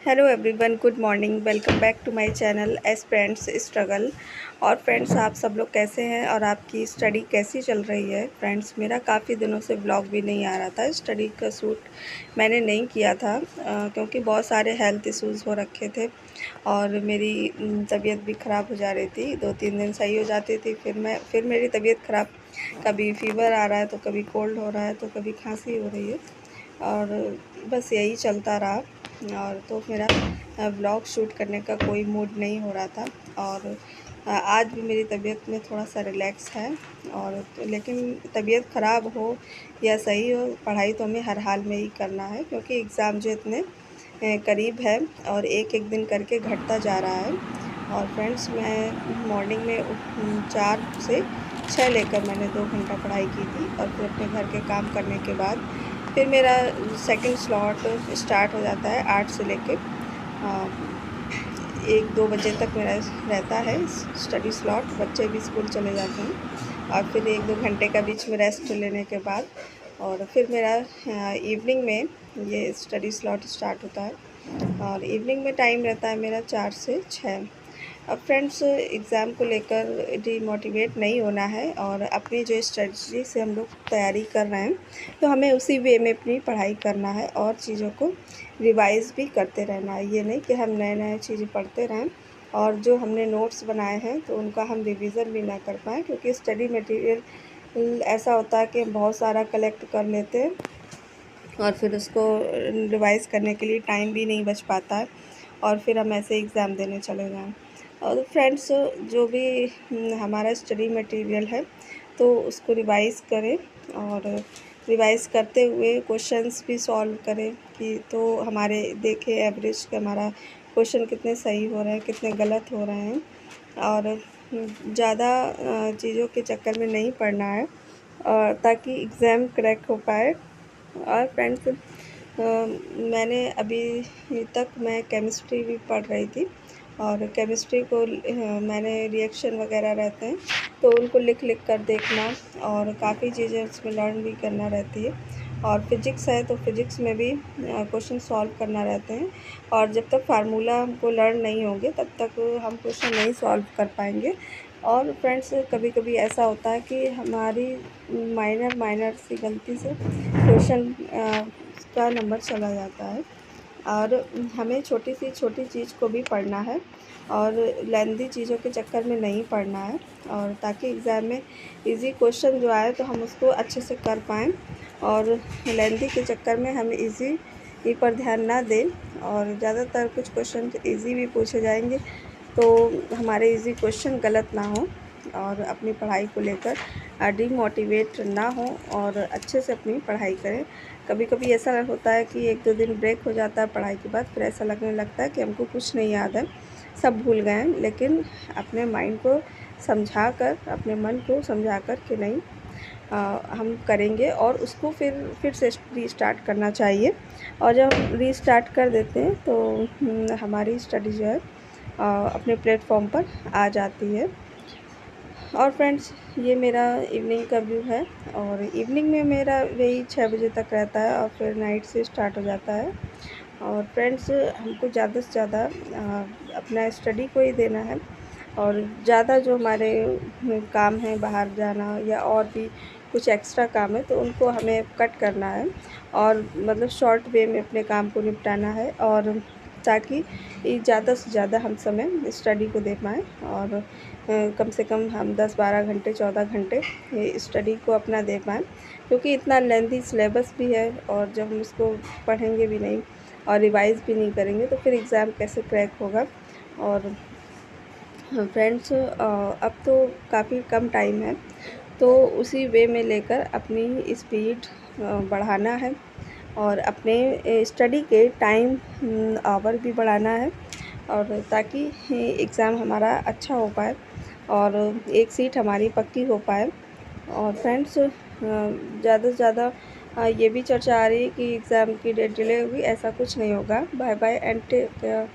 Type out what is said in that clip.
Hello everyone, good morning. Welcome back to my channel S friends struggle. और friends, आप सब लोग कैसे हैं और आपकी स्टडी कैसी चल रही है। फ्रेंड्स, मेरा काफ़ी दिनों से ब्लॉग भी नहीं आ रहा था। स्टडी का शूट मैंने नहीं किया था क्योंकि बहुत सारे हेल्थ इश्यूज़ हो रखे थे और मेरी तबीयत भी ख़राब हो जा रही थी। 2-3 दिन सही हो जाती थी, फिर मेरी तबीयत ख़राब, कभी फ़ीवर आ रहा है तो कभी कोल्ड हो रहा है तो कभी खांसी हो रही है और बस यही चलता रहा। और तो मेरा ब्लॉग शूट करने का कोई मूड नहीं हो रहा था। और आज भी मेरी तबीयत में थोड़ा सा रिलैक्स है। और तो लेकिन तबीयत ख़राब हो या सही हो, पढ़ाई तो हमें हर हाल में ही करना है क्योंकि एग्ज़ाम जो इतने करीब है और एक एक दिन करके घटता जा रहा है। और फ्रेंड्स, मैं मॉर्निंग में 4 से 6 लेकर मैंने 2 घंटा पढ़ाई की थी और फिर अपने घर के काम करने के बाद फिर मेरा सेकंड स्लॉट स्टार्ट हो जाता है 8 से लेके 1-2 बजे तक मेरा रहता है स्टडी स्लॉट। बच्चे भी स्कूल चले जाते हैं और फिर 1-2 घंटे का बीच में रेस्ट लेने के बाद और फिर मेरा इवनिंग में ये स्टडी स्लॉट स्टार्ट होता है। और इवनिंग में टाइम रहता है मेरा 4 से 6। अब फ्रेंड्स, एग्ज़ाम को लेकर डिमोटिवेट नहीं होना है और अपनी जो स्ट्रेटजी से हम लोग तैयारी कर रहे हैं तो हमें उसी वे में अपनी पढ़ाई करना है और चीज़ों को रिवाइज़ भी करते रहना है। ये नहीं कि हम नए नए चीज़ें पढ़ते रहें और जो हमने नोट्स बनाए हैं तो उनका हम रिवीज़न भी ना कर पाएँ, क्योंकि स्टडी मटेरियल ऐसा होता है कि हम बहुत सारा कलेक्ट कर लेते हैं और फिर उसको रिवाइज़ करने के लिए टाइम भी नहीं बच पाता है और फिर हम ऐसे एग्ज़ाम देने चले जाएँ। और फ्रेंड्स, जो भी हमारा स्टडी मटेरियल है तो उसको रिवाइज़ करें और रिवाइज़ करते हुए क्वेश्चंस भी सॉल्व करें कि तो हमारे देखें एवरेज कि हमारा क्वेश्चन कितने सही हो रहे हैं, कितने गलत हो रहे हैं। और ज़्यादा चीज़ों के चक्कर में नहीं पढ़ना है और ताकि एग्ज़ाम क्रैक हो पाए। और फ्रेंड्स, मैंने अभी तक मैं केमिस्ट्री भी पढ़ रही थी और केमिस्ट्री को मैंने रिएक्शन वगैरह रहते हैं तो उनको लिख लिख कर देखना और काफ़ी चीज़ें उसमें लर्न भी करना रहती है। और फिज़िक्स है तो फिज़िक्स में भी क्वेश्चन सॉल्व करना रहते हैं और जब तक फार्मूला हमको लर्न नहीं होंगे तब तक हम क्वेश्चन नहीं सॉल्व कर पाएंगे। और फ्रेंड्स, कभी कभी ऐसा होता है कि हमारी माइनर सी गलती से क्वेश्चन का नंबर चला जाता है और हमें छोटी चीज़ को भी पढ़ना है और लेंथी चीज़ों के चक्कर में नहीं पढ़ना है और ताकि एग्ज़ाम में इजी क्वेश्चन जो आए तो हम उसको अच्छे से कर पाएँ और लेंथी के चक्कर में हम इजी पर ध्यान ना दें। और ज़्यादातर कुछ क्वेश्चन इजी भी पूछे जाएंगे तो हमारे इजी क्वेश्चन गलत ना हो और अपनी पढ़ाई को लेकर डिमोटिवेट ना हो और अच्छे से अपनी पढ़ाई करें। कभी कभी ऐसा होता है कि 1-2 दिन ब्रेक हो जाता है पढ़ाई के बाद, फिर ऐसा लगने लगता है कि हमको कुछ नहीं याद है, सब भूल गए हैं। लेकिन अपने माइंड को समझा कर, अपने मन को समझा कर कि नहीं, हम करेंगे और उसको फिर से रीस्टार्ट करना चाहिए। और जब हम रीस्टार्ट कर देते हैं तो हमारी स्टडी जो है अपने प्लेटफॉर्म पर आ जाती है। और फ्रेंड्स, ये मेरा इवनिंग का व्यू है और इवनिंग में मेरा वही 6 बजे तक रहता है और फिर नाइट से स्टार्ट हो जाता है। और फ्रेंड्स, हमको ज़्यादा से ज़्यादा अपना स्टडी को ही देना है और ज़्यादा जो हमारे काम हैं, बाहर जाना या और भी कुछ एक्स्ट्रा काम है तो उनको हमें कट करना है और मतलब शॉर्ट वे में अपने काम को निपटाना है और ताकि ज़्यादा से ज़्यादा हम समय स्टडी को दे पाएँ और कम से कम हम 10-12 घंटे, 14 घंटे स्टडी को अपना दे पाएँ, क्योंकि इतना लेंथी सिलेबस भी है और जब हम इसको पढ़ेंगे भी नहीं और रिवाइज़ भी नहीं करेंगे तो फिर एग्ज़ाम कैसे क्रैक होगा। और फ्रेंड्स, अब तो काफ़ी कम टाइम है तो उसी वे में लेकर अपनी स्पीड बढ़ाना है और अपने स्टडी के टाइम आवर भी बढ़ाना है और ताकि एग्ज़ाम हमारा अच्छा हो पाए और एक सीट हमारी पक्की हो पाए। और फ्रेंड्स, ज़्यादा से ज़्यादा ये भी चर्चा आ रही है कि एग्ज़ाम की डेट डिले होगी। ऐसा कुछ नहीं होगा। Bye bye and take care.